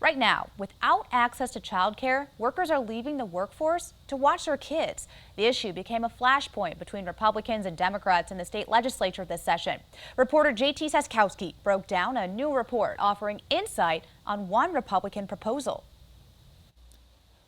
Right now, without access to childcare, workers are leaving the workforce to watch their kids. The issue became a flashpoint between Republicans and Democrats in the state legislature this session. Reporter JT Saskowski broke down a new report offering insight on one Republican proposal.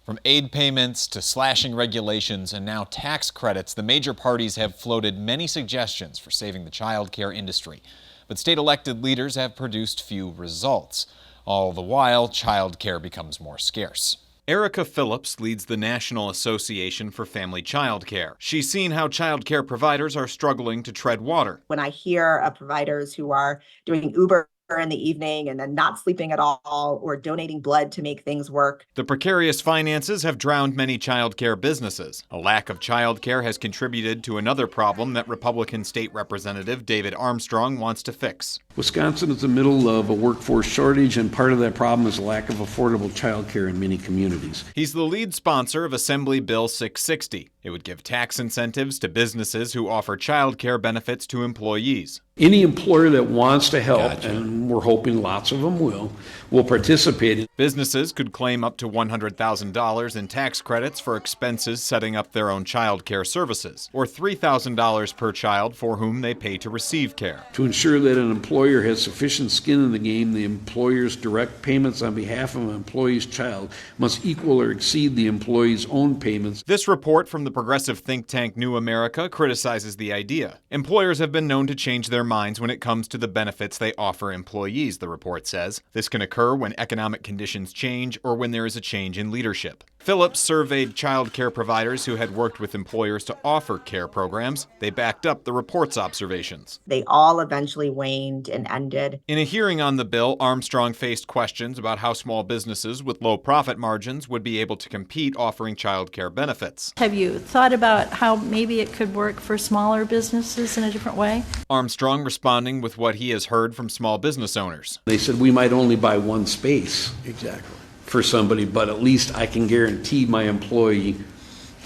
From aid payments to slashing regulations and now tax credits, the major parties have floated many suggestions for saving the child care industry. But state elected leaders have produced few results. All the while, child care becomes more scarce. Erica Phillips leads the National Association for Family Child Care. She's seen how child care providers are struggling to tread water. When I hear of providers who are doing Uber in the evening and then not sleeping at all or donating blood to make things work. The precarious finances have drowned many child care businesses. A lack of child care has contributed to another problem that Republican State Representative David Armstrong wants to fix. Wisconsin is in the middle of a workforce shortage, and part of that problem is a lack of affordable child care in many communities. He's the lead sponsor of Assembly Bill 660. It would give tax incentives to businesses who offer child care benefits to employees. Any employer that wants to help, and we're hoping lots of them will participate. Businesses could claim up to $100,000 in tax credits for expenses setting up their own child care services, or $3,000 per child for whom they pay to receive care. To ensure that an employer has sufficient skin in the game, the employer's direct payments on behalf of an employee's child must equal or exceed the employee's own payments. This report from the progressive think tank New America criticizes the idea. Employers have been known to change their minds when it comes to the benefits they offer employees, the report says. This can occur when economic conditions change or when there is a change in leadership. Phillips surveyed child care providers who had worked with employers to offer care programs. They backed up the report's observations. They all eventually waned and ended. In a hearing on the bill, Armstrong faced questions about how small businesses with low profit margins would be able to compete offering child care benefits. Have you thought about how maybe it could work for smaller businesses in a different way? Armstrong responding with what he has heard from small business owners. They said we might only buy one space for somebody, but at least I can guarantee my employee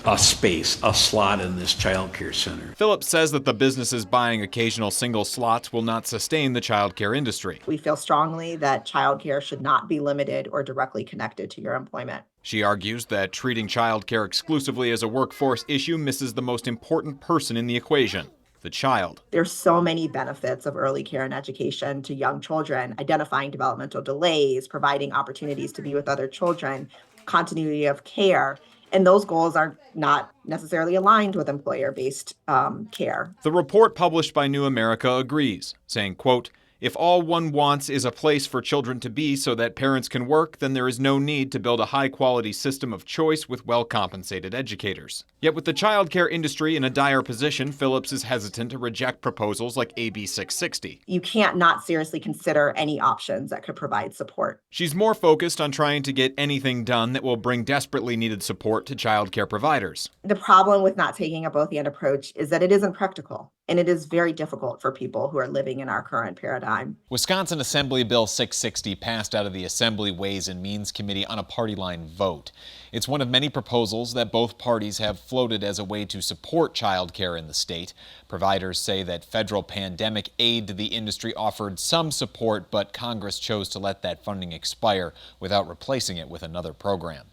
a space, a slot in this child care center. Phillips says that the businesses buying occasional single slots will not sustain the child care industry. We feel strongly that child care should not be limited or directly connected to your employment. She argues that treating child care exclusively as a workforce issue misses the most important person in the equation: the child. There's so many benefits of early care and education to young children: identifying developmental delays, providing opportunities to be with other children, continuity of care. And those goals are not necessarily aligned with employer-based care. The report published by New America agrees, saying, quote, "If all one wants is a place for children to be so that parents can work, then there is no need to build a high-quality system of choice with well-compensated educators." Yet with the child care industry in a dire position, Phillips is hesitant to reject proposals like AB 660. You can't not seriously consider any options that could provide support. She's more focused on trying to get anything done that will bring desperately needed support to child care providers. The problem with not taking a both-and approach is that it isn't practical, and it is very difficult for people who are living in our current paradigm. Wisconsin Assembly Bill 660 passed out of the Assembly Ways and Means Committee on a party line vote. It's one of many proposals that both parties have floated as a way to support child care in the state. Providers say that federal pandemic aid to the industry offered some support, but Congress chose to let that funding expire without replacing it with another program.